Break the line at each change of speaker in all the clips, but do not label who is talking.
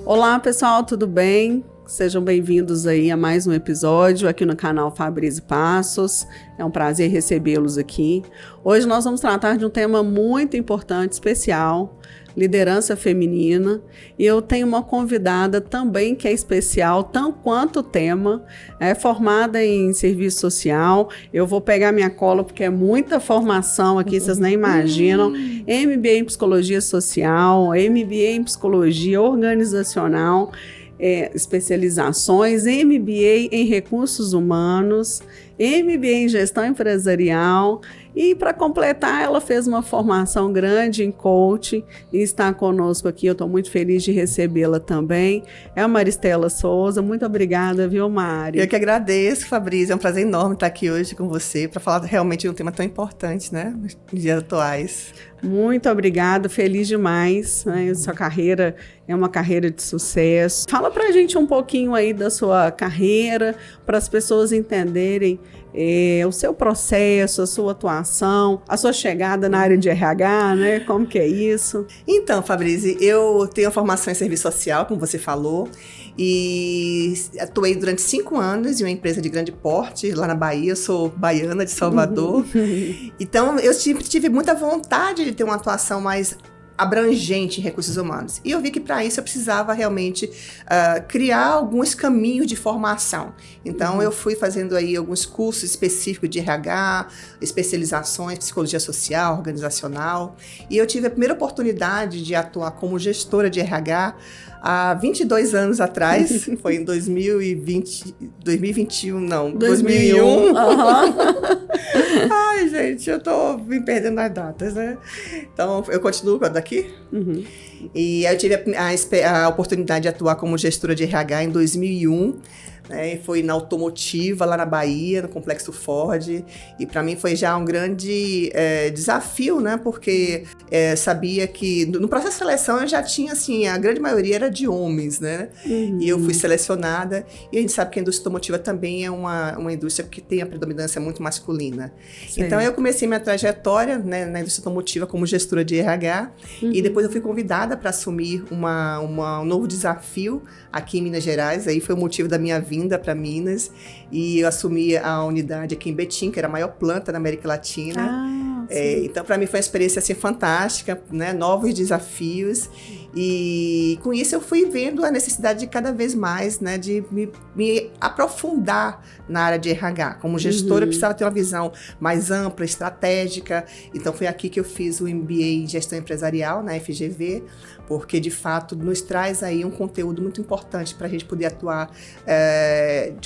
Olá, pessoal, tudo bem? Sejam bem-vindos aí a mais um episódio aqui no canal Fabrício Passos. É um prazer recebê-los aqui. Hoje nós vamos tratar de um tema muito importante, especial, liderança feminina. E eu tenho uma convidada também que é especial, tanto quanto o tema, é formada em serviço social. Eu vou pegar minha cola porque é muita formação aqui, vocês nem imaginam. MBA em Psicologia Social, MBA em Psicologia Organizacional, especializações, MBA em Recursos Humanos, MBA em Gestão Empresarial e, para completar, ela fez uma formação grande em coaching e está conosco aqui. Eu estou muito feliz de recebê-la também. É a Maristela Souza. Muito obrigada, viu, Mari?
Eu que agradeço, Fabrício. É um prazer enorme estar aqui hoje com você para falar realmente de um tema tão importante, né, nos dias atuais.
Muito obrigada, feliz demais, né? Sua carreira é uma carreira de sucesso. Fala pra gente um pouquinho aí da sua carreira, para as pessoas entenderem o seu processo, a sua atuação, a sua chegada na área de RH, né? Como que é isso?
Então, Fabrício, eu tenho a formação em serviço social, como você falou, e atuei durante 5 anos em uma empresa de grande porte lá na Bahia. Eu sou baiana de Salvador. Então, eu sempre tive muita vontade de ter uma atuação mais abrangente em recursos humanos. E eu vi que para isso eu precisava realmente criar alguns caminhos de formação. Então, eu fui fazendo aí alguns cursos específicos de RH, especializações, psicologia social, organizacional. E eu tive a primeira oportunidade de atuar como gestora de RH há 22 anos atrás, foi em 2021, não, 2001.
Uhum.
Ai, gente, eu tô me perdendo nas datas, né? Então, eu continuo daqui.
Uhum.
E eu tive a oportunidade de atuar como gestora de RH em 2001, né? Foi na automotiva, lá na Bahia, no Complexo Ford. E para mim foi já um grande desafio, né? Porque sabia que no processo de seleção eu já tinha, assim, a grande maioria era de homens, né?
Uhum.
E eu fui selecionada. E a gente sabe que a indústria automotiva também é uma indústria que tem a predominância muito masculina.
Sim.
Então eu comecei minha trajetória, né, na indústria automotiva como gestora de RH.
Uhum.
E depois eu fui convidada para assumir um novo desafio aqui em Minas Gerais. Aí foi o motivo da minha vinda para Minas, e eu assumi a unidade aqui em Betim, que era a maior planta da América Latina. Então, para mim foi uma experiência assim, fantástica, né? Novos desafios, e com isso eu fui vendo a necessidade de cada vez mais, né, de me aprofundar na área de RH. Como gestora, eu precisava ter uma visão mais ampla, estratégica. Então foi aqui que eu fiz o MBA em Gestão Empresarial, na FGV, porque de fato nos traz aí um conteúdo muito importante para a gente poder atuar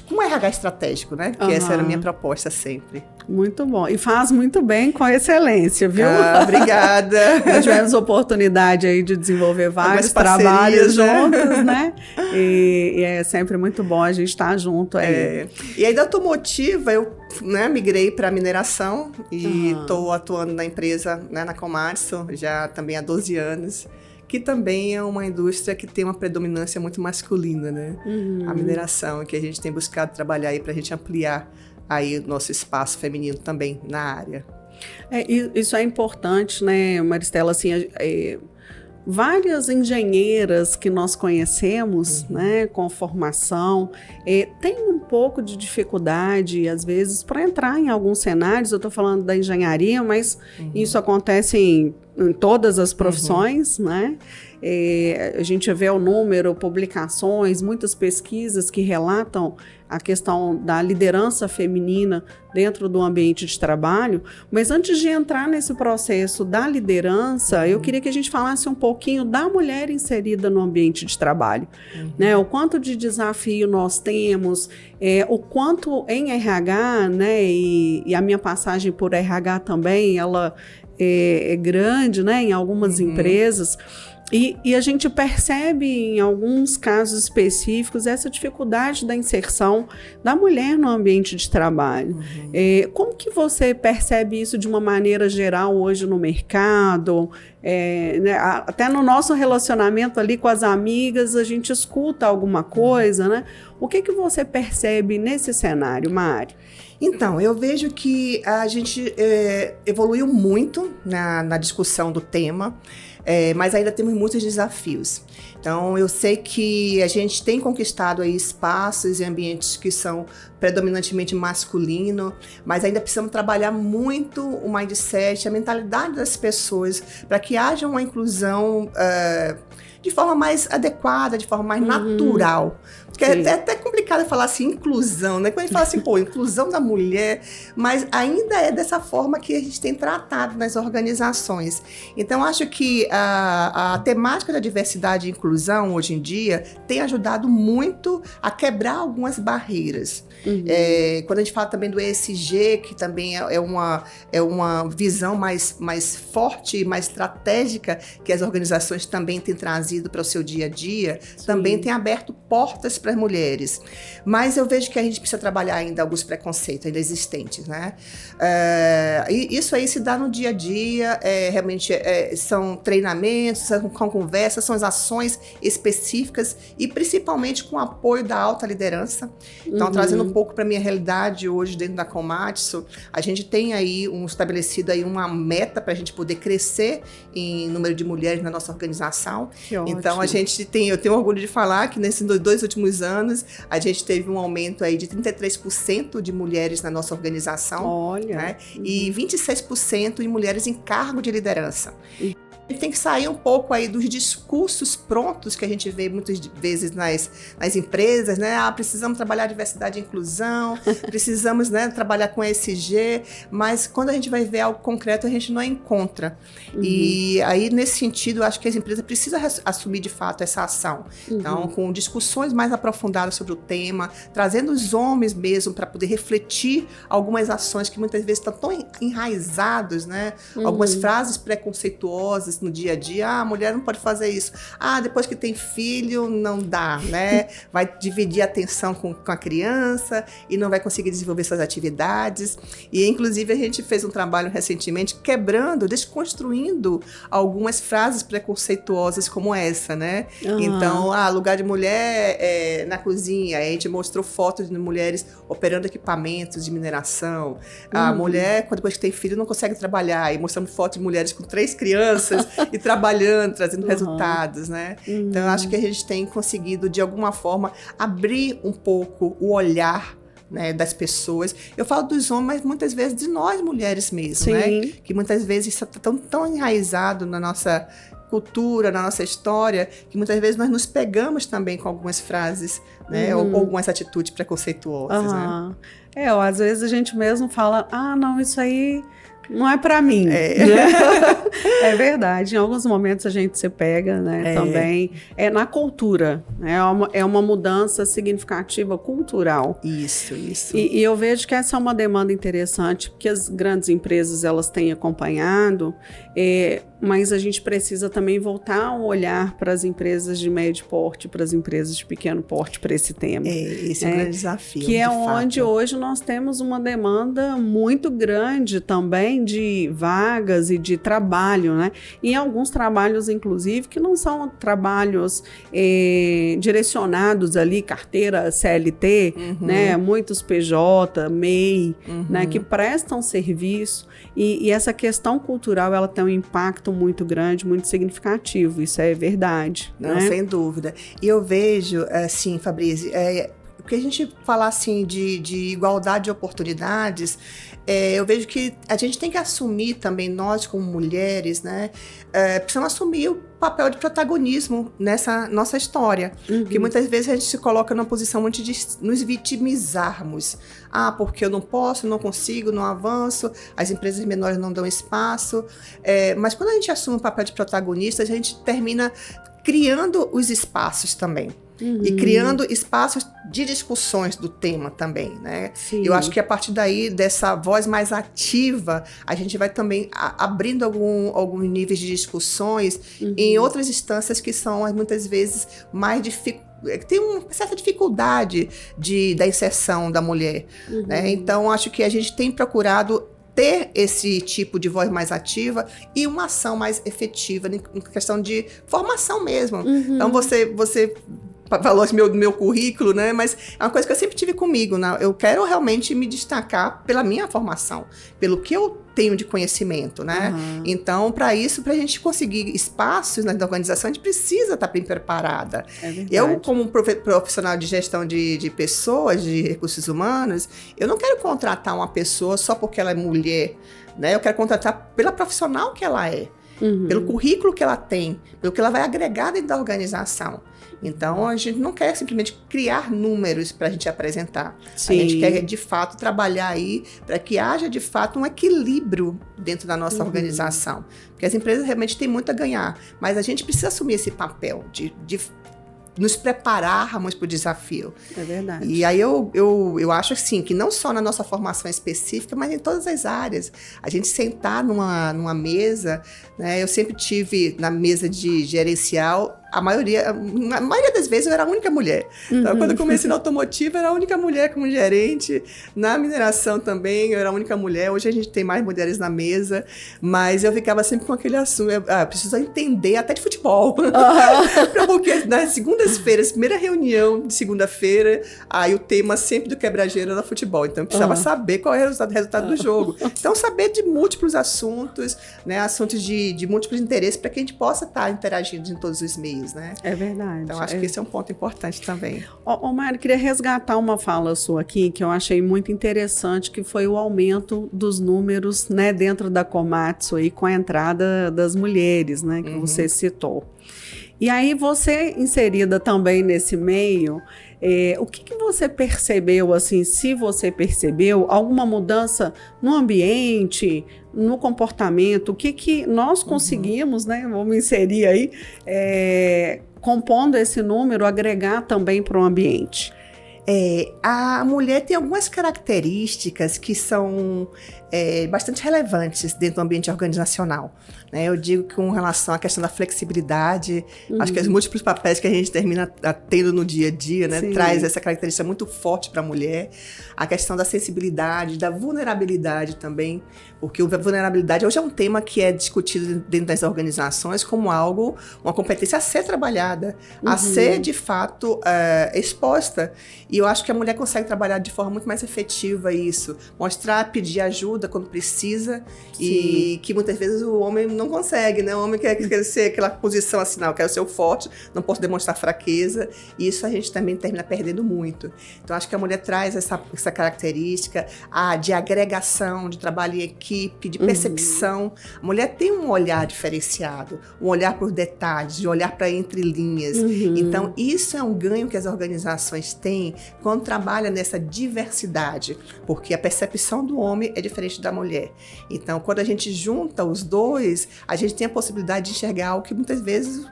com um RH estratégico, né? Que essa era a minha proposta sempre.
Muito bom. E faz muito bem com excelência, viu?
Obrigada.
Nós tivemos oportunidade aí de desenvolver vários trabalhos juntos, né? E é sempre muito bom a gente estar junto aí.
E aí da automotiva eu, né, migrei para mineração e estou atuando na empresa, né, na Komatsu, já também há 12 anos. Que também é uma indústria que tem uma predominância muito masculina, né? A mineração, que a gente tem buscado trabalhar aí para a gente ampliar aí o nosso espaço feminino também na área.
Isso é importante, né, Maristela? Assim, várias engenheiras que nós conhecemos, né, com formação, têm um pouco de dificuldade, às vezes, para entrar em alguns cenários. Eu estou falando da engenharia, mas isso acontece em todas as profissões, né? A gente vê o número, publicações, muitas pesquisas que relatam a questão da liderança feminina dentro do ambiente de trabalho. Mas antes de entrar nesse processo da liderança, eu queria que a gente falasse um pouquinho da mulher inserida no ambiente de trabalho, né? O quanto de desafio nós temos, o quanto em RH, né? E a minha passagem por RH também, ela é grande, né? Em algumas empresas. E a gente percebe em alguns casos específicos essa dificuldade da inserção da mulher no ambiente de trabalho. Como que você percebe isso de uma maneira geral hoje no mercado? Né, até no nosso relacionamento ali com as amigas, a gente escuta alguma coisa, né? O que você percebe nesse cenário, Mari?
Então, eu vejo que a gente evoluiu muito na discussão do tema, mas ainda temos muitos desafios. Então, eu sei que a gente tem conquistado aí espaços e ambientes que são predominantemente masculino, mas ainda precisamos trabalhar muito o mindset, a mentalidade das pessoas, para que haja uma inclusão de forma mais adequada, de forma mais natural. Porque é até complicado falar assim, inclusão, né? Quando a gente fala assim, pô, inclusão da mulher, mas ainda é dessa forma que a gente tem tratado nas organizações. Então, acho que a temática da diversidade e inclusão, hoje em dia, tem ajudado muito a quebrar algumas barreiras. Quando a gente fala também do ESG, que também é uma visão mais forte, mais estratégica, que as organizações também têm trazido para o seu dia a dia, também tem aberto portas para as mulheres. Mas eu vejo que a gente precisa trabalhar ainda alguns preconceitos ainda existentes, né? E isso aí se dá no dia a dia, realmente são treinamentos, são conversas, são as ações específicas e principalmente com o apoio da alta liderança. Então, trazendo um pouco para a minha realidade hoje dentro da Komatsu, a gente tem aí estabelecido aí uma meta para a gente poder crescer em número de mulheres na nossa organização. Então, eu tenho orgulho de falar que nesses 2 últimos anos, a gente teve um aumento aí de 33% de mulheres na nossa organização.
Olha!
Né? E 26% em mulheres em cargo de liderança. A gente tem que sair um pouco aí dos discursos prontos que a gente vê muitas vezes nas empresas, né? Precisamos trabalhar diversidade e inclusão, precisamos, né, trabalhar com ESG, mas quando a gente vai ver algo concreto, a gente não encontra. E aí, nesse sentido, eu acho que as empresas precisam assumir de fato essa ação. Então, com discussões mais aprofundadas sobre o tema, trazendo os homens mesmo para poder refletir algumas ações que muitas vezes estão tão enraizados, né? Algumas frases preconceituosas no dia a dia, a mulher não pode fazer isso. Depois que tem filho, não dá, né? Vai dividir a atenção com a criança e não vai conseguir desenvolver suas atividades. E, inclusive, a gente fez um trabalho recentemente quebrando, desconstruindo algumas frases preconceituosas como essa, né? Então, lugar de mulher na cozinha. A gente mostrou fotos de mulheres operando equipamentos de mineração. A mulher, depois que tem filho, não consegue trabalhar. E mostramos fotos de mulheres com 3 crianças e trabalhando, trazendo resultados, né? Então, eu acho que a gente tem conseguido, de alguma forma, abrir um pouco o olhar, né, das pessoas. Eu falo dos homens, mas muitas vezes de nós mulheres mesmo, né? Que muitas vezes isso está tão enraizado na nossa cultura, na nossa história, que muitas vezes nós nos pegamos também com algumas frases, né? Ou algumas atitudes preconceituosas, né?
Às vezes a gente mesmo fala, não, isso aí não é para mim. É verdade. Em alguns momentos a gente se pega, né? Também. Na cultura. É uma mudança significativa cultural.
Isso.
E eu vejo que essa é uma demanda interessante, porque as grandes empresas elas têm acompanhado, mas a gente precisa também voltar o olhar para as empresas de médio porte, para as empresas de pequeno porte, para esse tema.
Esse é um grande desafio.
Que é onde hoje nós temos uma demanda muito grande também de vagas e de trabalho, né? E alguns trabalhos, inclusive, que não são trabalhos direcionados ali, carteira CLT, né? Muitos PJ, MEI, né? Que prestam serviço. E essa questão cultural, ela tem um impacto muito grande, muito significativo. Isso é verdade.
Não,
né?
Sem dúvida. E eu vejo, assim, Fabrício, porque a gente falar assim de igualdade de oportunidades, eu vejo que a gente tem que assumir também, nós como mulheres, né, precisamos assumir o papel de protagonismo nessa nossa história. Porque muitas vezes a gente se coloca numa posição muito de nos vitimizarmos. Porque eu não posso, não consigo, não avanço, as empresas menores não dão espaço. Mas quando a gente assume o papel de protagonista, a gente termina criando os espaços também. E criando espaços de discussões do tema também, né?
Sim.
Eu acho que a partir daí, dessa voz mais ativa, a gente vai também abrindo alguns níveis de discussões em outras instâncias que são, muitas vezes, mais tem uma certa dificuldade da inserção da mulher, né? Então, acho que a gente tem procurado ter esse tipo de voz mais ativa e uma ação mais efetiva em questão de formação mesmo. Então, você valores do meu currículo, né? Mas é uma coisa que eu sempre tive comigo, né? Eu quero realmente me destacar pela minha formação, pelo que eu tenho de conhecimento, né? Então, para isso, para a gente conseguir espaços na organização, a gente precisa estar bem preparada. Eu, como profissional de gestão de pessoas, de recursos humanos, eu não quero contratar uma pessoa só porque ela é mulher, né? Eu quero contratar pela profissional que ela é. Pelo currículo que ela tem, pelo que ela vai agregar dentro da organização. Então, a gente não quer simplesmente criar números para a gente apresentar. Sim. A gente quer, de fato, trabalhar aí para que haja, de fato, um equilíbrio dentro da nossa organização. Porque as empresas realmente têm muito a ganhar, mas a gente precisa assumir esse papel de nos prepararmos para o desafio.
É verdade.
E aí eu acho assim, que não só na nossa formação específica, mas em todas as áreas. A gente sentar numa mesa, né? Eu sempre tive na mesa de gerencial, a maioria das vezes eu era a única mulher. Então, quando eu comecei na automotiva, eu era a única mulher como gerente. Na mineração também, eu era a única mulher. Hoje a gente tem mais mulheres na mesa, mas eu ficava sempre com aquele assunto. Preciso entender até de futebol. Porque nas segundas-feiras, primeira reunião de segunda-feira, aí o tema sempre do quebra-gelo era futebol. Então, eu precisava saber qual era o resultado do jogo. Então, saber de múltiplos assuntos, né, assuntos de múltiplos interesses, para que a gente possa estar interagindo em todos os meios. Né?
É verdade.
Então, acho que esse é um ponto importante também.
Mari, queria resgatar uma fala sua aqui, que eu achei muito interessante, que foi o aumento dos números, né, dentro da Komatsu, aí, com a entrada das mulheres, né, que você citou. E aí, você inserida também nesse meio, o que você percebeu, assim, se você percebeu alguma mudança no ambiente, no comportamento, o que nós conseguimos, né, vamos inserir aí, compondo esse número, agregar também para o ambiente?
A mulher tem algumas características que são bastante relevantes dentro do ambiente organizacional. Né? Eu digo que com relação à questão da flexibilidade, acho que os múltiplos papéis que a gente termina tendo no dia a dia, né, traz essa característica muito forte para a mulher. A questão da sensibilidade, da vulnerabilidade também, porque a vulnerabilidade hoje é um tema que é discutido dentro das organizações como algo, uma competência a ser trabalhada, a ser, de fato, exposta. E eu acho que a mulher consegue trabalhar de forma muito mais efetiva isso, mostrar, pedir ajuda quando precisa, e que muitas vezes o homem não consegue, né? O homem quer ser aquela posição assim, não, eu quero ser o forte, não posso demonstrar fraqueza, e isso a gente também termina perdendo muito. Então, acho que a mulher traz essa característica de agregação, de trabalho em equipe, de percepção. A mulher tem um olhar diferenciado, um olhar por detalhes, de olhar para entrelinhas. Então, isso é um ganho que as organizações têm quando trabalham nessa diversidade, porque a percepção do homem é diferente da mulher. Então, quando a gente junta os dois, a gente tem a possibilidade de enxergar algo que muitas vezes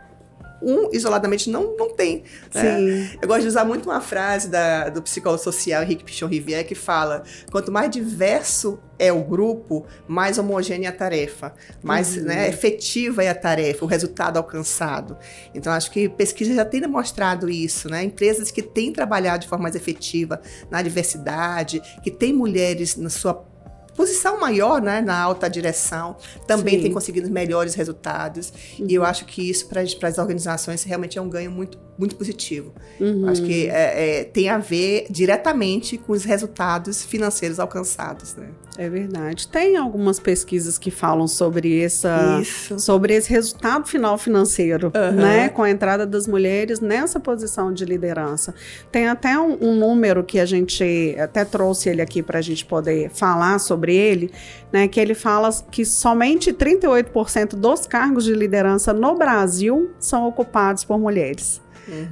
isoladamente não tem. Né? Eu gosto de usar muito uma frase do psicólogo social Henrique Pichon-Rivière, que fala: quanto mais diverso é o grupo, mais homogênea é a tarefa, mais efetiva é a tarefa, o resultado alcançado. Então, acho que pesquisa já tem demonstrado isso, né? Empresas que têm trabalhado de forma mais efetiva na diversidade, que têm mulheres na sua posição maior, né, na alta direção, também tem conseguido melhores resultados. E eu acho que isso, para as organizações, realmente é um ganho muito, muito positivo. Acho que tem a ver diretamente com os resultados financeiros alcançados. Né?
É verdade. Tem algumas pesquisas que falam sobre esse resultado final financeiro, né, com a entrada das mulheres nessa posição de liderança. Tem até um número que a gente até trouxe ele aqui para a gente poder falar sobre ele, né, que ele fala que somente 38% dos cargos de liderança no Brasil são ocupados por mulheres.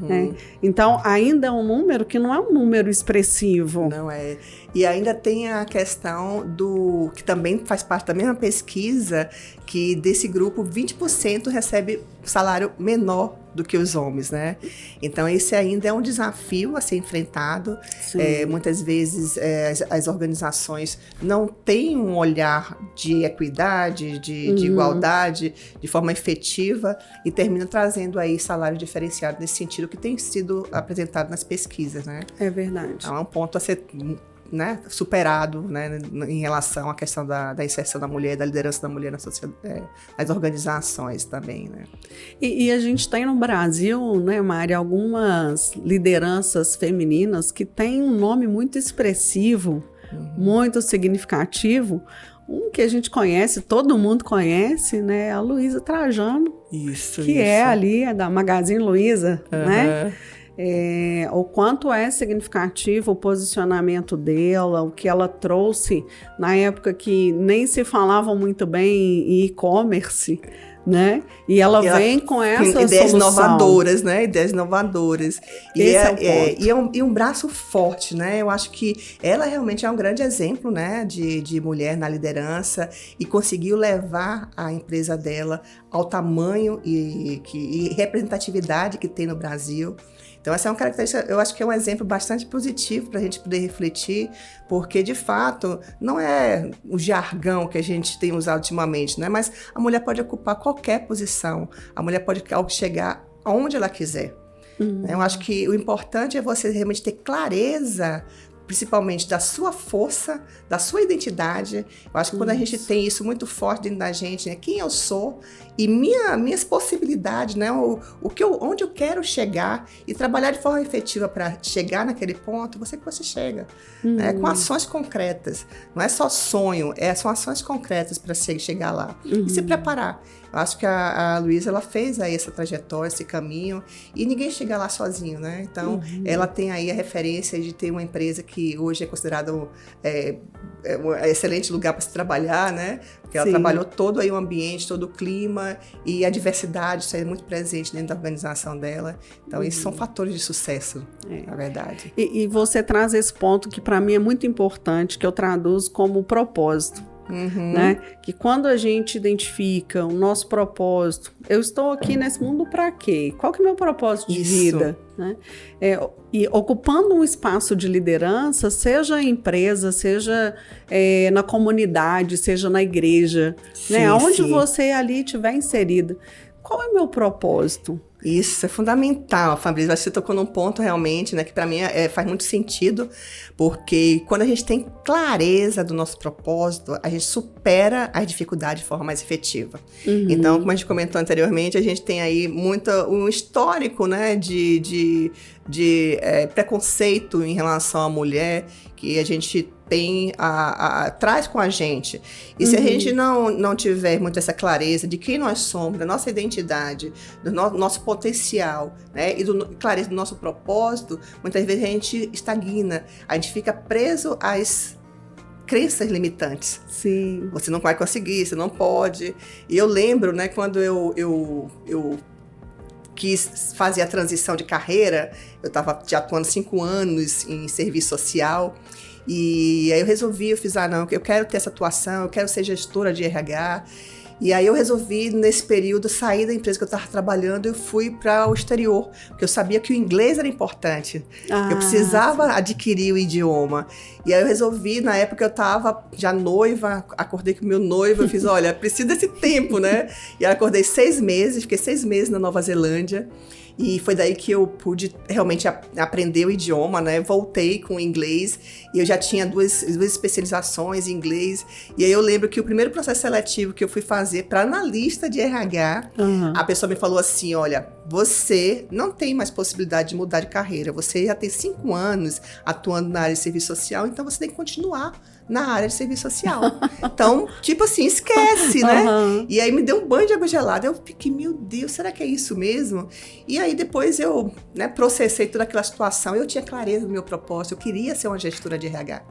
Né? Então, ainda é um número que não é um número expressivo.
Não é. E ainda tem a questão que também faz parte da mesma pesquisa, que desse grupo 20% recebe salário menor do que os homens, né? Então, esse ainda é um desafio a ser enfrentado. Muitas vezes as organizações não têm um olhar de equidade, de igualdade, de forma efetiva, e termina trazendo aí salário diferenciado nesse sentido que tem sido apresentado nas pesquisas, né?
É verdade.
Então, é um ponto a ser né, superado, né, em relação à questão da inserção da mulher, da liderança da mulher na sociedade, nas organizações também, né.
E a gente tem no Brasil, né, Mari, algumas lideranças femininas que têm um nome muito expressivo, muito significativo. Um que a gente conhece, todo mundo conhece, né, a Luísa Trajano.
Isso.
É ali, da Magazine Luiza, né? O quanto é significativo o posicionamento dela, o que ela trouxe na época que nem se falava muito bem em e-commerce, né? E ela vem com essa
ideias
solução.
inovadoras, né? Ideias inovadoras.
E
um braço forte, né? Eu acho que ela realmente é um grande exemplo, né? De mulher na liderança e conseguiu levar a empresa dela ao tamanho e representatividade que tem no Brasil. Então, essa é uma característica, eu acho que é um exemplo bastante positivo para a gente poder refletir, porque, de fato, não é o jargão que a gente tem usado ultimamente, né? Mas a mulher pode ocupar qualquer posição, a mulher pode chegar aonde ela quiser. Eu acho que o importante é você realmente ter clareza, principalmente da sua força, da sua identidade. Eu acho que quando a gente tem isso muito forte dentro da gente, né? Quem eu sou e minhas possibilidades, né? Onde eu quero chegar e trabalhar de forma efetiva para chegar naquele ponto, você chega. Né? Com ações concretas. Não é só sonho, são ações concretas para chegar lá. E se preparar. Eu acho que a Luísa, ela fez aí essa trajetória, esse caminho, e ninguém chega lá sozinho, né? Então, ela tem aí a referência de ter uma empresa que hoje é considerada um excelente lugar para se trabalhar, né? Porque ela trabalhou todo aí o ambiente, todo o clima e a diversidade, isso é muito presente dentro da organização dela. Então, esses são fatores de sucesso, na verdade.
E você traz esse ponto que para mim é muito importante, que eu traduzo como propósito. Né? Que quando a gente identifica o nosso propósito, eu estou aqui nesse mundo para quê? Qual que é o meu propósito de vida? Né? E ocupando um espaço de liderança, seja em empresa, seja na comunidade, seja na igreja, né? Aonde você ali estiver inserida. Qual é o meu propósito?
Isso é fundamental, Fabrício. Você tocou num ponto realmente, né, que para mim faz muito sentido, porque quando a gente tem clareza do nosso propósito, a gente supera as dificuldades de forma mais efetiva. Então, como a gente comentou anteriormente, a gente tem aí um histórico, né, de preconceito em relação à mulher, que a gente traz com a gente. E se a gente não tiver muito essa clareza de quem nós somos, da nossa identidade, do nosso potencial, né, e clareza do nosso propósito, muitas vezes a gente estagna, a gente fica preso às crenças limitantes.
Sim.
Você não vai conseguir, você não pode. E eu lembro, né, quando eu quis fazer a transição de carreira, eu estava já atuando 5 anos em serviço social, e aí eu fiz, eu quero ter essa atuação, eu quero ser gestora de RH. E aí eu resolvi, nesse período, sair da empresa que eu estava trabalhando e fui para o exterior, porque eu sabia que o inglês era importante. Eu precisava adquirir o idioma. E aí eu resolvi, na época eu estava já noiva, acordei com o meu noivo, eu fiz, olha, preciso desse tempo, né? E aí eu acordei 6 meses, fiquei 6 meses na Nova Zelândia. E foi daí que eu pude realmente aprender o idioma, né? Voltei com o inglês e eu já tinha duas especializações em inglês. E aí eu lembro que o primeiro processo seletivo que eu fui fazer para analista de RH, a pessoa me falou assim, olha, você não tem mais possibilidade de mudar de carreira. Você já tem 5 anos atuando na área de serviço social, então você tem que continuar na área de serviço social. Então, tipo assim, esquece, né? E aí me deu um banho de água gelada. Eu fiquei, meu Deus, será que é isso mesmo? E aí depois eu, né, processei toda aquela situação. Eu tinha clareza do meu propósito. Eu queria ser uma gestora de RH.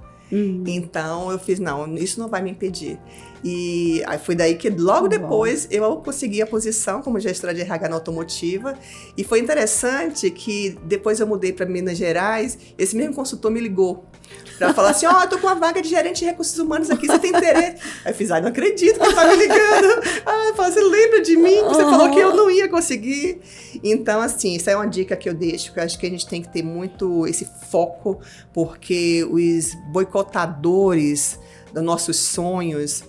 Então eu fiz, não, isso não vai me impedir. E aí foi daí que logo depois eu consegui a posição como gestora de RH na automotiva. E foi interessante que depois eu mudei para Minas Gerais, esse mesmo consultor me ligou para falar assim, eu tô com uma vaga de gerente de recursos humanos aqui, você tem interesse? Aí eu fiz, não acredito que ele tá me ligando. Você lembra de mim? Você falou que eu não ia conseguir. Então, assim, isso é uma dica que eu deixo, que eu acho que a gente tem que ter muito esse foco, porque os boicotadores dos nossos sonhos,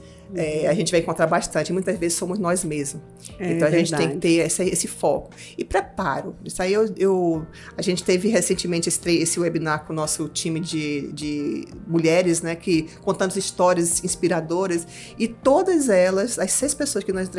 a gente vai encontrar bastante. Muitas vezes somos nós mesmos. Então, a gente tem que ter esse foco. E preparo. Isso aí, a gente teve recentemente esse webinar com o nosso time de mulheres, né, contando histórias inspiradoras. E todas elas, as 6 pessoas que nós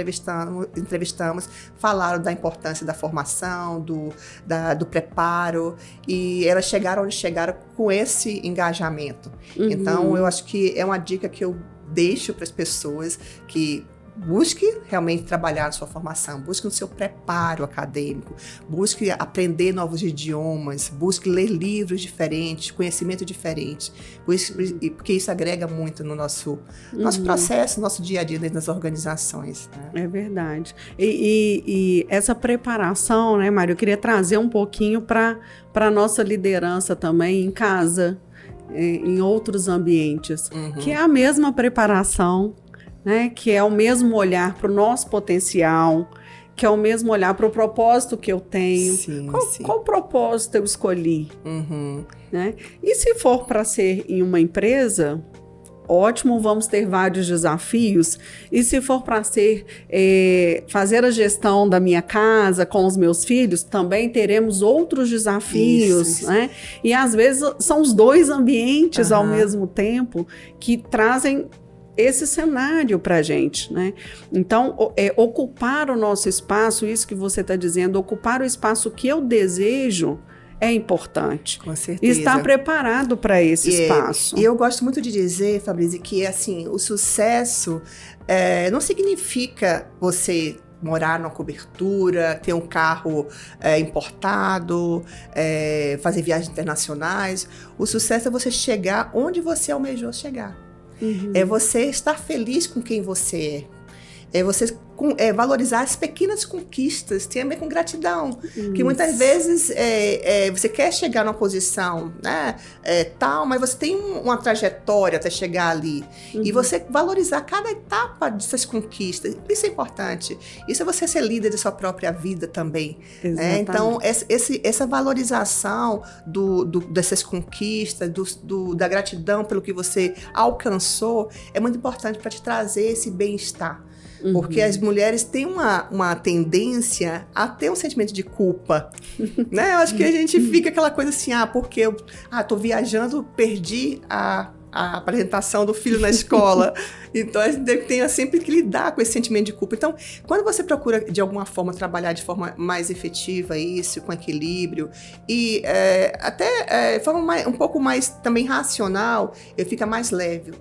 entrevistamos, falaram da importância da formação, do preparo. E elas chegaram onde chegaram com esse engajamento. Então, eu acho que é uma dica que eu deixo para as pessoas que busque realmente trabalhar na sua formação, busque no seu preparo acadêmico, busque aprender novos idiomas, busque ler livros diferentes, conhecimento diferente, porque isso agrega muito no nosso processo, no nosso dia a dia dentro das organizações. Né?
É verdade. E essa preparação, né, Mário, eu queria trazer um pouquinho para a nossa liderança também em casa, em outros ambientes, que é a mesma preparação, né? Que é o mesmo olhar para o nosso potencial, que é o mesmo olhar para o propósito que eu tenho. Qual propósito eu escolhi? Né? E se for para ser em uma empresa, ótimo, vamos ter vários desafios. E se for para ser fazer a gestão da minha casa com os meus filhos, também teremos outros desafios. Isso. Né? E às vezes são os 2 ambientes ao mesmo tempo que trazem esse cenário para a gente, né? Então, ocupar o nosso espaço, isso que você está dizendo, ocupar o espaço que eu desejo, é importante.
Com certeza.
Estar preparado para esse espaço.
E eu gosto muito de dizer, Fabrício, que assim, o sucesso não significa você morar numa cobertura, ter um carro importado, fazer viagens internacionais. O sucesso é você chegar onde você almejou chegar. É você estar feliz com quem você é. É você valorizar as pequenas conquistas, tem a ver com gratidão. Que muitas vezes você quer chegar numa posição, né, tal, mas você tem uma trajetória até chegar ali. E você valorizar cada etapa dessas conquistas. Isso é importante. Isso é você ser líder da sua própria vida também. Então, essa valorização dessas conquistas, da gratidão pelo que você alcançou, é muito importante para te trazer esse bem-estar. Porque as mulheres têm uma tendência a ter um sentimento de culpa, né? Eu acho que a gente fica aquela coisa assim, porque eu tô viajando, perdi a apresentação do filho na escola. Então, a gente tem sempre que lidar com esse sentimento de culpa. Então, quando você procura, de alguma forma, trabalhar de forma mais efetiva isso, com equilíbrio, e até de forma um pouco mais também racional, fica mais leve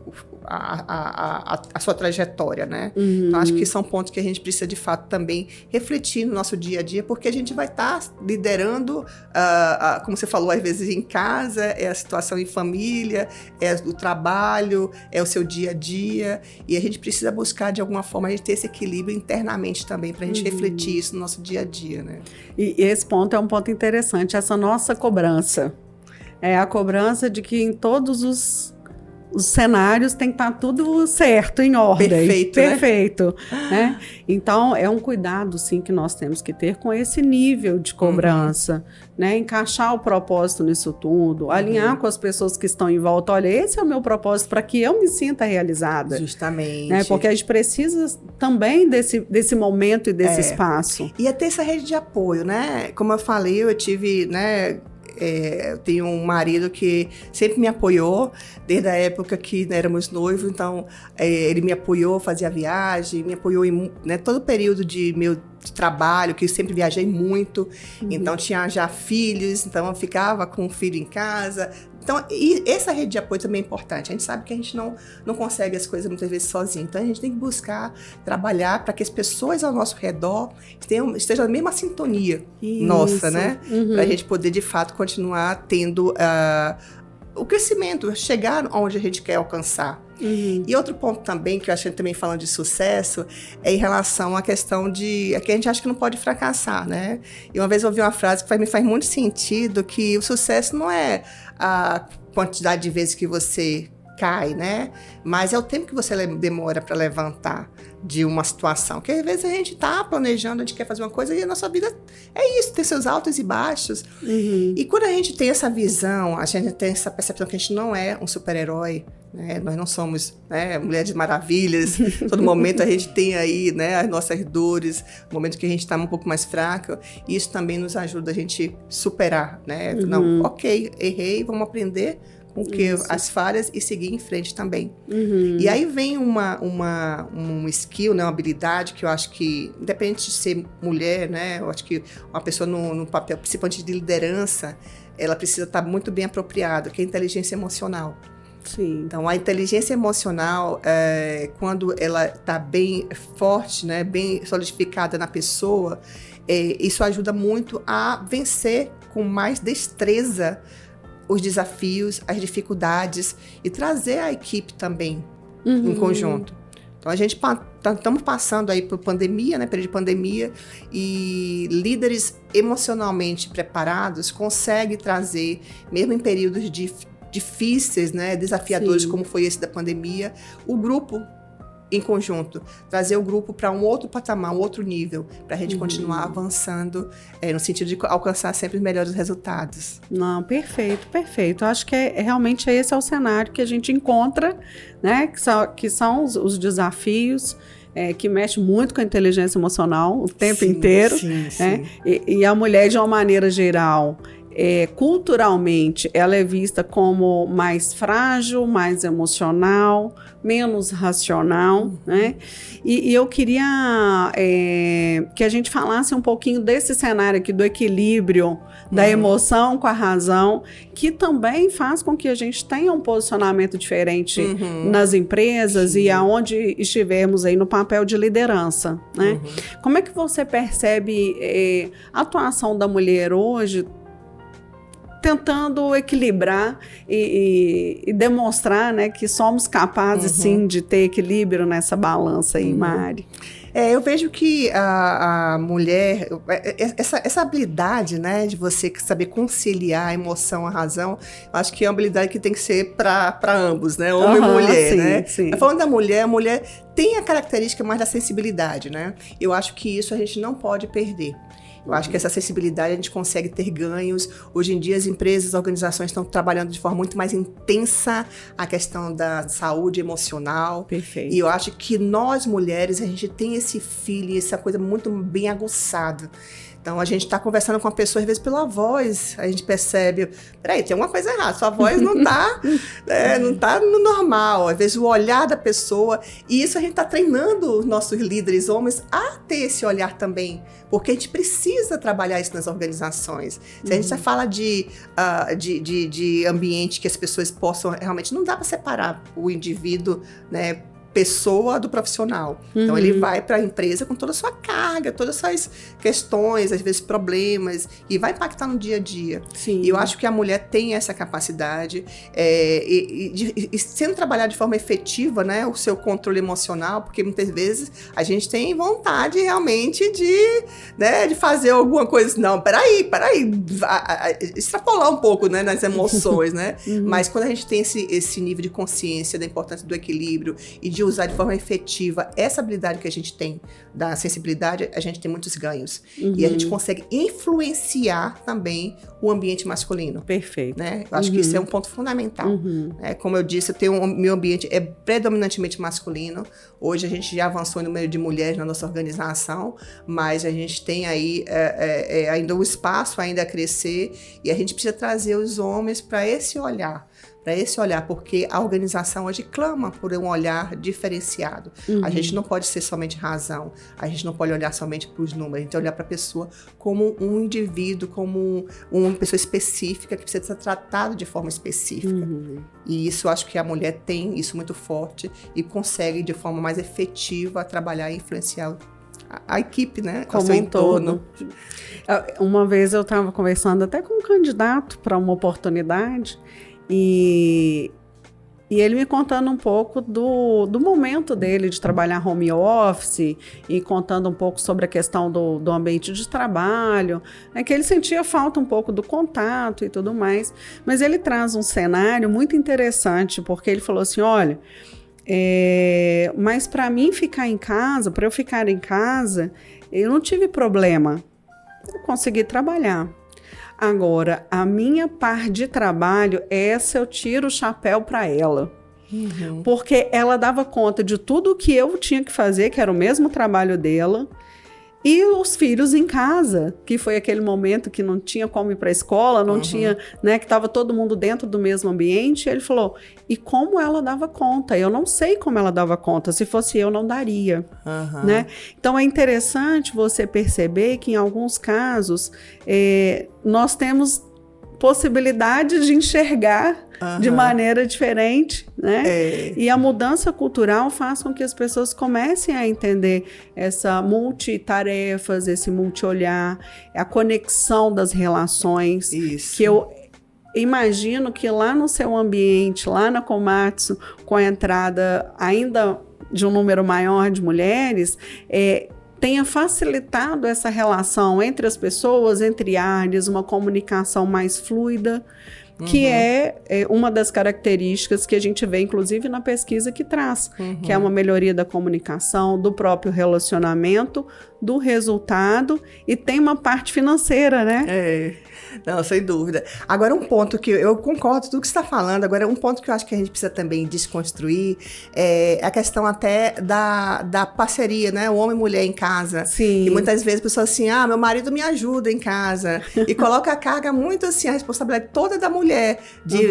a sua trajetória, né? Então, acho que são pontos que a gente precisa, de fato, também refletir no nosso dia a dia, porque a gente vai estar liderando, como você falou, às vezes em casa, é a situação em família, é o trabalho, é o seu dia a dia, e a gente precisa buscar, de alguma forma, a gente ter esse equilíbrio internamente também, para a gente refletir isso no nosso dia a dia, né?
E esse ponto é um ponto interessante, essa nossa cobrança. É a cobrança de que em todos os cenários tem que estar tudo certo, em ordem. Perfeito. Né? Então, é um cuidado, sim, que nós temos que ter com esse nível de cobrança, né? Encaixar o propósito nisso tudo, alinhar com as pessoas que estão em volta. Olha, esse é o meu propósito para que eu me sinta realizada.
Justamente.
Né? Porque a gente precisa também desse momento e desse espaço.
E até essa rede de apoio, né? Como eu falei, eu tive, né... eu tenho um marido que sempre me apoiou, desde a época que éramos noivos, então ele me apoiou, fazia viagem, me apoiou em todo o período de trabalho, que eu sempre viajei muito, então tinha já filhos, então eu ficava com o filho em casa. Então, e essa rede de apoio também é importante. A gente sabe que a gente não consegue as coisas muitas vezes sozinho. Então, a gente tem que buscar trabalhar para que as pessoas ao nosso redor estejam na mesma sintonia nossa, né? Para a gente poder, de fato, continuar tendo o crescimento, chegar onde a gente quer alcançar. E outro ponto também, que eu acho que também falando de sucesso, é em relação à questão que a gente acha que não pode fracassar, né? E uma vez eu ouvi uma frase que me faz muito sentido, que o sucesso não é a quantidade de vezes que você cai, né? Mas é o tempo que você demora para levantar de uma situação. Porque às vezes a gente está planejando, a gente quer fazer uma coisa e a nossa vida é isso, tem seus altos e baixos. E quando a gente tem essa visão, a gente tem essa percepção que a gente não é um super-herói, né? Nós não somos, né, mulheres maravilhas. Todo momento a gente tem aí, né, as nossas dores, o momento que a gente está um pouco mais fraca. E isso também nos ajuda a gente superar, né? Não, ok, errei, vamos aprender com que as falhas e seguir em frente também. E aí vem um skill, né, uma habilidade que eu acho que, independente de ser mulher, né, eu acho que uma pessoa no papel, principalmente de liderança, ela precisa estar muito bem apropriada, que é a inteligência emocional.
Sim.
Então, a inteligência emocional, quando ela está bem forte, né, bem solidificada na pessoa, isso ajuda muito a vencer com mais destreza os desafios, as dificuldades e trazer a equipe também em conjunto. Então, a gente estamos passando aí por pandemia, né, período de pandemia, e líderes emocionalmente preparados conseguem trazer, mesmo em períodos difíceis, né, desafiadores, como foi esse da pandemia, o grupo em conjunto, trazer o grupo para um outro patamar, um outro nível, para a gente continuar avançando no sentido de alcançar sempre os melhores resultados.
Não, perfeito, perfeito. Acho que realmente esse é o cenário que a gente encontra, né, que são os desafios, que mexe muito com a inteligência emocional o tempo inteiro. Né? E a mulher, de uma maneira geral, culturalmente, ela é vista como mais frágil, mais emocional, menos racional, né? E eu queria que a gente falasse um pouquinho desse cenário aqui, do equilíbrio da emoção com a razão, que também faz com que a gente tenha um posicionamento diferente nas empresas e aonde estivermos aí no papel de liderança, né? Como é que você percebe a atuação da mulher hoje, tentando equilibrar e demonstrar, né, que somos capazes, sim, de ter equilíbrio nessa balança aí, Mari?
Eu vejo que a mulher, essa habilidade, né, de você saber conciliar a emoção à razão, eu acho que é uma habilidade que tem que ser para ambos, né, homem e mulher, né? Sim. Falando da mulher, a mulher tem a característica mais da sensibilidade, né? Eu acho que isso a gente não pode perder. Eu acho que essa acessibilidade a gente consegue ter ganhos. Hoje em dia as empresas, as organizações estão trabalhando de forma muito mais intensa a questão da saúde emocional.
Perfeito.
E eu acho que nós mulheres, a gente tem esse feeling, essa coisa muito bem aguçada. Então, a gente está conversando com a pessoa, às vezes, pela voz, a gente percebe, peraí, tem alguma coisa errada, sua voz não está não tá no normal. Às vezes, o olhar da pessoa, e isso a gente está treinando os nossos líderes homens a ter esse olhar também, porque a gente precisa trabalhar isso nas organizações. Se a gente já fala de ambiente que as pessoas possam, realmente, não dá para separar o indivíduo, né, pessoa do profissional. Então, ele vai para a empresa com toda a sua carga, todas as suas questões, às vezes problemas, e vai impactar no dia a dia.
Sim.
E eu acho que a mulher tem essa capacidade, e sendo trabalhada de forma efetiva, né, o seu controle emocional, porque muitas vezes a gente tem vontade realmente de fazer alguma coisa. Não, peraí, extrapolar um pouco, né, nas emoções, né? Mas quando a gente tem esse nível de consciência da importância do equilíbrio e de usar de forma efetiva essa habilidade que a gente tem da sensibilidade, a gente tem muitos ganhos. E a gente consegue influenciar também o ambiente masculino.
Perfeito.
Né? Eu acho que isso é um ponto fundamental. Como eu disse, meu ambiente é predominantemente masculino. Hoje a gente já avançou no número de mulheres na nossa organização, mas a gente tem aí ainda um espaço ainda a crescer, e a gente precisa trazer os homens para esse olhar, porque a organização hoje clama por um olhar diferenciado. A gente não pode ser somente razão, a gente não pode olhar somente para os números, a gente tem que olhar para a pessoa como um indivíduo, como uma pessoa específica que precisa ser tratada de forma específica. E isso, eu acho que a mulher tem isso muito forte e consegue de forma mais efetiva trabalhar e influenciar a equipe, né?
Como seu entorno. Uma vez eu estava conversando até com um candidato para uma oportunidade, e ele me contando um pouco do momento dele de trabalhar home office, e contando um pouco sobre a questão do ambiente de trabalho, que ele sentia falta um pouco do contato e tudo mais. Mas ele traz um cenário muito interessante, porque ele falou assim, olha, mas para mim ficar em casa, para eu ficar em casa, eu não tive problema, eu consegui trabalhar. Agora, a minha parte de trabalho, essa eu tiro o chapéu para ela. Porque ela dava conta de tudo que eu tinha que fazer, que era o mesmo trabalho dela, e os filhos em casa, que foi aquele momento que não tinha como ir para a escola, não tinha, né, que estava todo mundo dentro do mesmo ambiente. Ele falou, e como ela dava conta? Eu não sei como ela dava conta, se fosse eu não daria, né? Então é interessante você perceber que em alguns casos nós temos possibilidade de enxergar de maneira diferente, né? E a mudança cultural faz com que as pessoas comecem a entender essa multitarefas, esse multi-olhar, a conexão das relações.
Isso.
Que eu imagino que lá no seu ambiente, lá na Komatsu, com a entrada ainda de um número maior de mulheres, tenha facilitado essa relação entre as pessoas, entre áreas, uma comunicação mais fluida, que é uma das características que a gente vê, inclusive, na pesquisa que traz, que é uma melhoria da comunicação, do próprio relacionamento, do resultado, e tem uma parte financeira, né?
Não, sem dúvida. Agora, um ponto que eu concordo com tudo que você está falando, agora um ponto que eu acho que a gente precisa também desconstruir é a questão até da parceria, né? O homem e mulher em casa.
Sim.
E muitas vezes a pessoa assim, meu marido me ajuda em casa. E coloca a carga muito assim, a responsabilidade toda da mulher,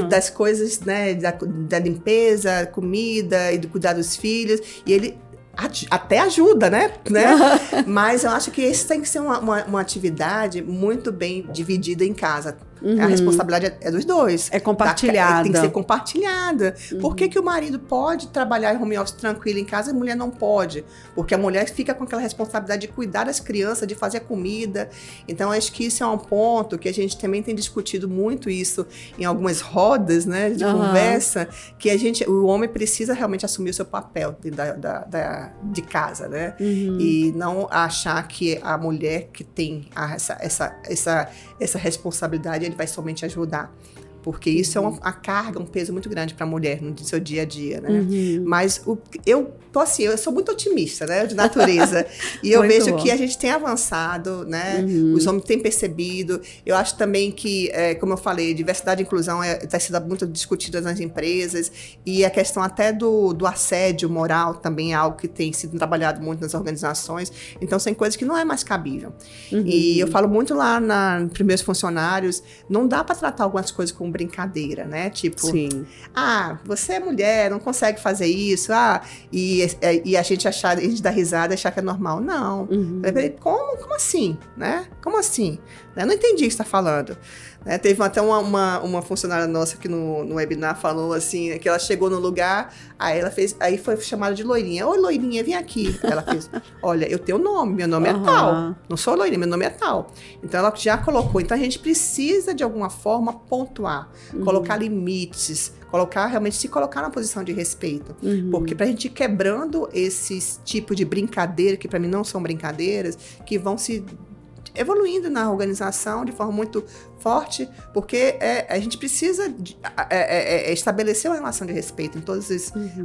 das coisas, né? Da limpeza, comida e do cuidar dos filhos. E ele até ajuda, né? Mas eu acho que isso tem que ser uma atividade muito bem dividida em casa. A responsabilidade é dos dois.
É compartilhada.
Tem que ser compartilhada. Por que o marido pode trabalhar em home office tranquilo em casa e a mulher não pode? Porque a mulher fica com aquela responsabilidade de cuidar das crianças, de fazer comida. Então, acho que isso é um ponto que a gente também tem discutido muito isso em algumas rodas, né, de conversa, que o homem precisa realmente assumir o seu papel de casa, né? E não achar que a mulher que tem essa responsabilidade, ele vai somente ajudar. Porque isso é uma carga, um peso muito grande para a mulher no seu dia a dia, né? Mas eu sou muito otimista, né? De natureza. E eu vejo que a gente tem avançado, né? Os homens têm percebido. Eu acho também que, como eu falei, diversidade e inclusão está sendo muito discutida nas empresas. E a questão até do assédio moral também é algo que tem sido trabalhado muito nas organizações. Então, são coisas que não é mais cabível. E eu falo muito lá nos primeiros funcionários, não dá para tratar algumas coisas como brincadeira, né? Tipo, você é mulher, não consegue fazer isso, e a gente dá risada e achar que é normal. Não. Como assim? Né? Como assim? Eu não entendi o que você está falando. Teve até uma funcionária nossa que no webinar falou assim, que ela chegou no lugar, aí foi chamada de loirinha. Oi, loirinha, vem aqui. Ela fez, olha, eu tenho nome, meu nome é tal. Não sou loirinha, meu nome é tal. Então, ela já colocou. Então, a gente precisa, de alguma forma, pontuar, colocar limites, se colocar na posição de respeito. Porque pra gente ir quebrando esses tipos de brincadeira, que pra mim não são brincadeiras, que vão se evoluindo na organização de forma muito forte, porque a gente precisa estabelecer uma relação de respeito em todas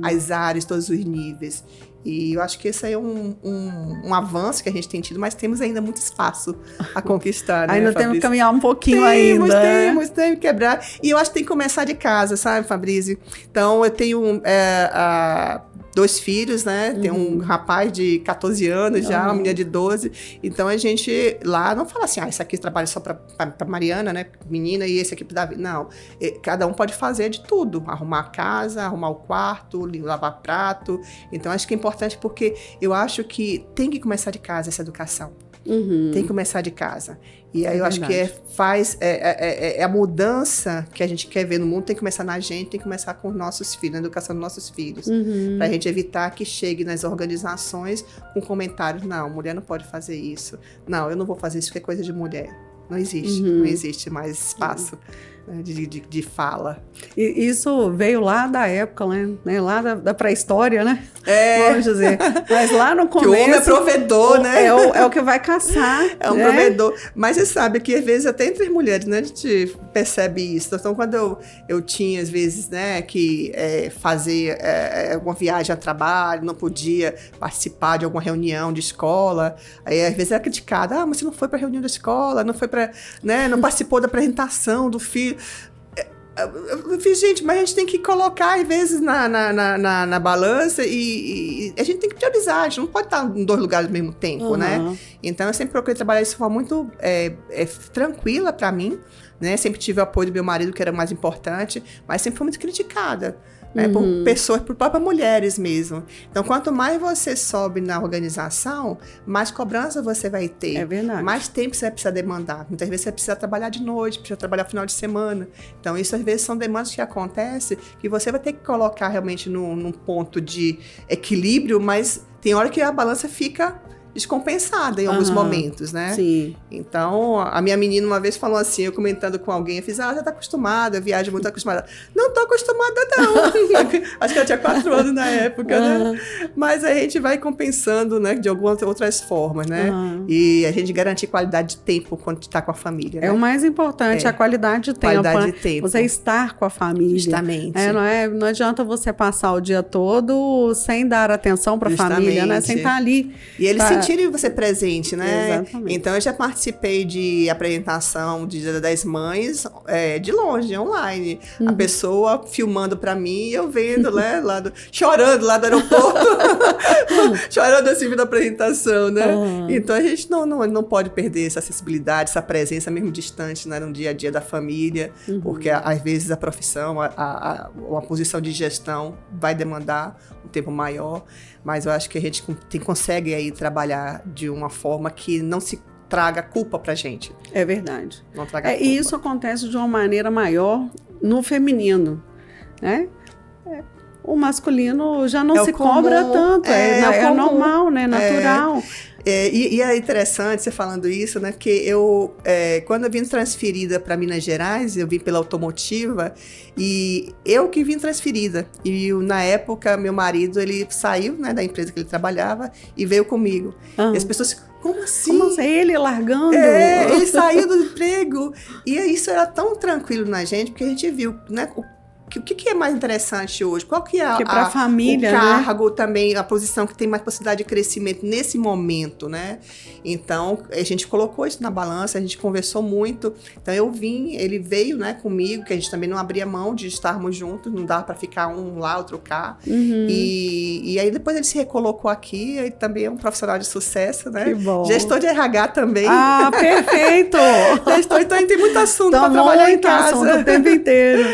as áreas, todos os níveis. E eu acho que esse aí é um avanço que a gente tem tido, mas temos ainda muito espaço a conquistar, né,
ainda
Fabrício?
temos que caminhar um pouquinho ainda.
Temos que quebrar. E eu acho que tem que começar de casa, sabe, Fabrício? Então, eu tenho 2 filhos, né? Tem um rapaz de 14 anos já, uma menina de 12. Então, a gente lá não fala assim, esse aqui trabalha só pra Mariana, né? Menina, e esse aqui pro Davi. Não. Cada um pode fazer de tudo. Arrumar a casa, arrumar o quarto, lavar prato. Então, acho que é importante porque eu acho que tem que começar de casa essa educação. Tem que começar de casa. E aí eu acho que a mudança que a gente quer ver no mundo tem que começar na gente, tem que começar com os nossos filhos, na educação dos nossos filhos. Pra gente evitar que chegue nas organizações com comentários, não, mulher não pode fazer isso. Não, eu não vou fazer isso porque é coisa de mulher. Não existe mais espaço de fala.
E isso veio lá da época, né? Lá da pré-história, né? Vamos dizer. Mas lá no começo...
Que o homem é provedor, né?
É o que vai caçar.
É um provedor. Mas você sabe que, às vezes, até entre as mulheres, né? A gente percebe isso. Então, quando eu tinha, às vezes, né? Que fazer alguma viagem a trabalho, não podia participar de alguma reunião de escola. Aí, às vezes, era criticada. Mas você não foi para a reunião da escola, não foi para... né? Não participou da apresentação do filho. Eu fiz, gente, mas a gente tem que colocar, às vezes, na balança e a gente tem que priorizar, a gente não pode estar em 2 lugares ao mesmo tempo, né? Então, eu sempre procurei trabalhar isso de forma muito tranquila para mim, né? Sempre tive o apoio do meu marido, que era o mais importante, mas sempre fui muito criticada. Por pessoas, por próprias mulheres mesmo. Então, quanto mais você sobe na organização, mais cobrança você vai ter.
É verdade.
Mais tempo você vai precisar demandar. Muitas vezes você precisa trabalhar de noite, precisa trabalhar final de semana. Então, isso às vezes são demandas que acontecem que você vai ter que colocar realmente num ponto de equilíbrio, mas tem hora que a balança fica descompensada em alguns momentos, né?
Sim.
Então, a minha menina uma vez falou assim, eu comentando com alguém, eu fiz, já tá acostumada, eu viajo muito acostumada. Não tô acostumada, não. Acho que ela tinha 4 anos na época, né? Mas a gente vai compensando, né, de algumas outras formas, né? E a gente garantir qualidade de tempo quando tá com a família, né?
É o mais importante, a qualidade de tempo.
Qualidade de tempo.
Você estar com a família.
Justamente.
Não adianta você passar o dia todo sem dar atenção para a família, né? Sem estar ali.
E eles sentirem você presente, né?
Exatamente.
Então, eu já participei de apresentação de Dia das Mães de longe, online. A pessoa filmando pra mim e eu vendo, né? Chorando lá do aeroporto. Chorando assim, vendo a apresentação, né? Então, a gente não pode perder essa acessibilidade, essa presença mesmo distante, né? No dia a dia da família. Porque, às vezes, a profissão, a posição de gestão vai demandar um tempo maior. Mas eu acho que a gente consegue aí trabalhar de uma forma que não se traga culpa pra gente.
É verdade.
Não traga culpa.
E isso acontece de uma maneira maior no feminino, né? O masculino já não se cobra tanto, é normal, né? Natural.
E é interessante você falando isso, né? Porque eu, quando eu vim transferida para Minas Gerais, eu vim pela automotiva e eu que vim transferida. E na época, meu marido, ele saiu, né, da empresa que ele trabalhava e veio comigo. E as pessoas, como assim?
Como assim? Ele largando?
Ele saiu do emprego. E isso era tão tranquilo na gente, porque a gente viu, né? O que é mais interessante hoje? Qual que é
pra família,
o cargo, né? Também, a posição que tem mais possibilidade de crescimento nesse momento, né? Então, a gente colocou isso na balança, a gente conversou muito. Então, eu vim, ele veio, né, comigo, que a gente também não abria mão de estarmos juntos, não dava para ficar um lá, outro cá. E aí, depois ele se recolocou aqui, ele também é um profissional de sucesso, né?
Que bom.
Gestor de RH também.
Ah, perfeito!
Gestor, então, tem muito assunto para trabalhar em casa.
Assunto o tempo inteiro.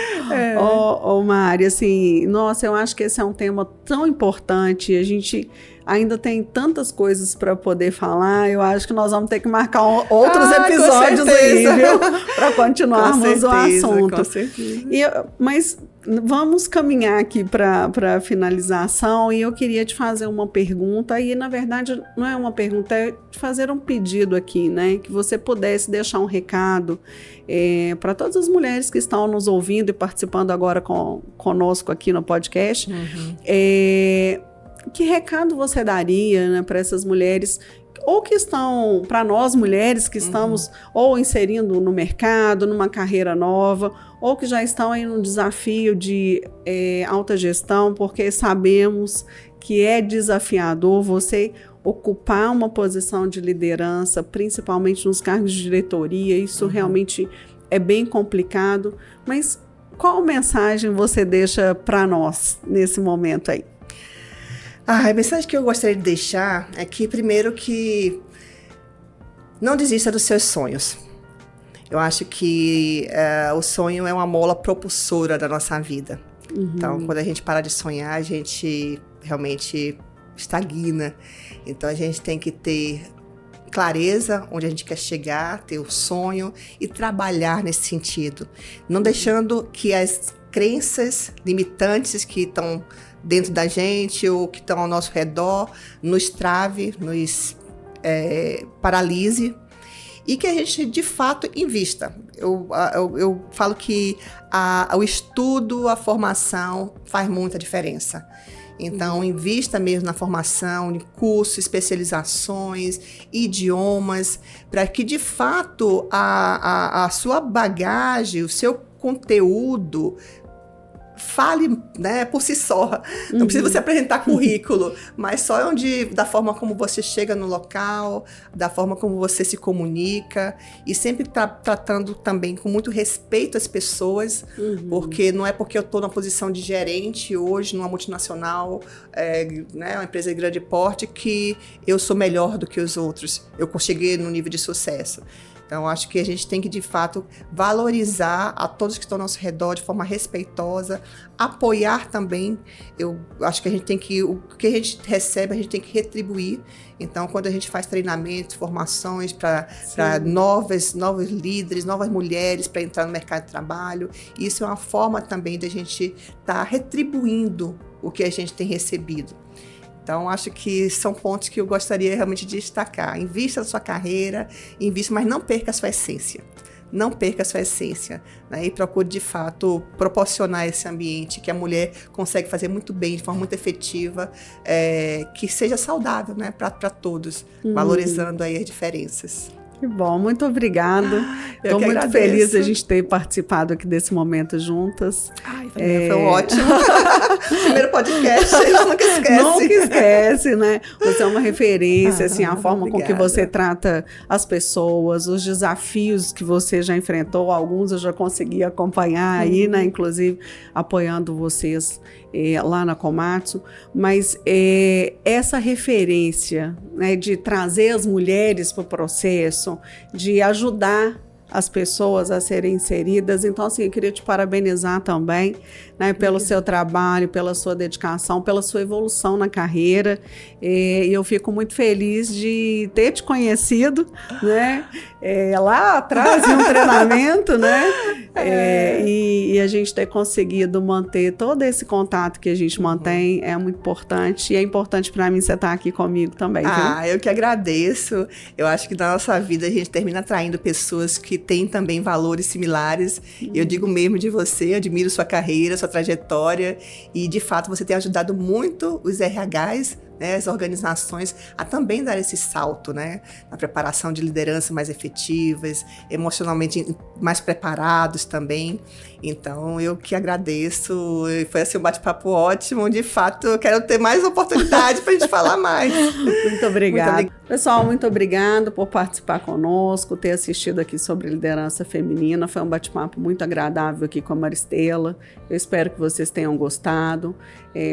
Mari, assim, nossa, eu acho que esse é um tema tão importante, a gente ainda tem tantas coisas para poder falar, eu acho que nós vamos ter que marcar outros episódios aí, viu? Para continuarmos o assunto.
Com certeza.
Mas vamos caminhar aqui para a finalização e eu queria te fazer uma pergunta, e na verdade não é uma pergunta, é te fazer um pedido aqui, né? Que você pudesse deixar um recado para todas as mulheres que estão nos ouvindo e participando agora conosco aqui no podcast. Que recado você daria, né, para essas mulheres, ou que estão, para nós mulheres que estamos ou inserindo no mercado, numa carreira nova, ou que já estão aí num desafio de alta gestão, porque sabemos que é desafiador você ocupar uma posição de liderança, principalmente nos cargos de diretoria, isso realmente é bem complicado, mas qual mensagem você deixa para nós nesse momento aí?
A mensagem que eu gostaria de deixar é que, primeiro, que não desista dos seus sonhos. Eu acho que o sonho é uma mola propulsora da nossa vida. Então, quando a gente para de sonhar, a gente realmente estagna. Então, a gente tem que ter clareza onde a gente quer chegar, ter o sonho e trabalhar nesse sentido. Não deixando que as crenças limitantes que estão dentro da gente ou que estão ao nosso redor nos trave, nos paralise, e que a gente de fato invista. Eu falo que o estudo, a formação faz muita diferença. Então, invista mesmo na formação, em cursos, especializações, idiomas, para que de fato a sua bagagem, o seu conteúdo fale, né, por si só. Não precisa você apresentar currículo, mas só da forma como você chega no local, da forma como você se comunica, e sempre tratando também com muito respeito às pessoas, porque não é porque eu estou na posição de gerente hoje numa multinacional, né, uma empresa de grande porte, que eu sou melhor do que os outros. Eu cheguei no nível de sucesso. Então, acho que a gente tem que, de fato, valorizar a todos que estão ao nosso redor de forma respeitosa, apoiar também. Eu acho que a gente tem que, o que a gente recebe, a gente tem que retribuir. Então, quando a gente faz treinamentos, formações para novos líderes, novas mulheres para entrar no mercado de trabalho, isso é uma forma também da gente estar retribuindo o que a gente tem recebido. Então, acho que são pontos que eu gostaria realmente de destacar. Invista na sua carreira, invista, mas não perca a sua essência. Não perca a sua essência, né? E procure, de fato, proporcionar esse ambiente que a mulher consegue fazer muito bem, de forma muito efetiva, que seja saudável, né? Para todos, valorizando aí as diferenças.
Que bom, muito obrigada. Estou muito feliz de a gente ter participado aqui desse momento juntas.
Ai, foi ótimo. Primeiro podcast, a gente nunca esquece.
Nunca esquece, né? Você é uma referência, assim, a forma com que você trata as pessoas, os desafios que você já enfrentou, alguns eu já consegui acompanhar aí, né? Inclusive apoiando vocês lá na Komatsu, mas essa referência, né, de trazer as mulheres para o processo, de ajudar as pessoas a serem inseridas. Então, assim, eu queria te parabenizar também, né, pelo seu trabalho, pela sua dedicação, pela sua evolução na carreira. E eu fico muito feliz de ter te conhecido, né, lá atrás, em um treinamento, né, e a gente ter conseguido manter todo esse contato que a gente mantém é muito importante. E é importante para mim você estar aqui comigo também, viu?
Eu que agradeço. Eu acho que na nossa vida a gente termina atraindo pessoas que têm também valores similares. Eu digo mesmo de você, admiro sua carreira, sua trajetória, e de fato você tem ajudado muito os RHs, né, as organizações, a também dar esse salto, né, na preparação de liderança mais efetivas, emocionalmente mais preparados também. Então, eu que agradeço. Foi assim um bate-papo ótimo. De fato, eu quero ter mais oportunidade para a gente falar mais.
Muito obrigada. Pessoal, muito obrigada por participar conosco, ter assistido aqui sobre liderança feminina. Foi um bate-papo muito agradável aqui com a Maristela. Eu espero que vocês tenham gostado.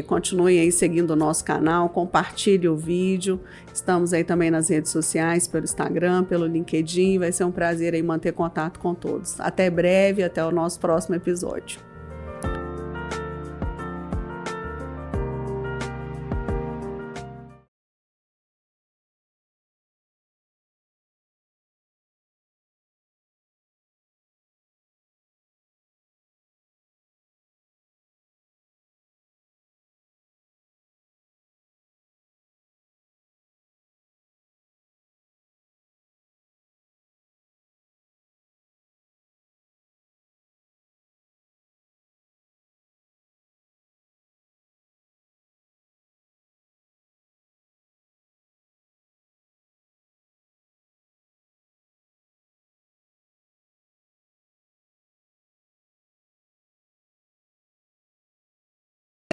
Continuem aí seguindo o nosso canal, compartilhe o vídeo. Estamos aí também nas redes sociais, pelo Instagram, pelo LinkedIn. Vai ser um prazer aí manter contato com todos. Até breve, até o nosso próximo episódio.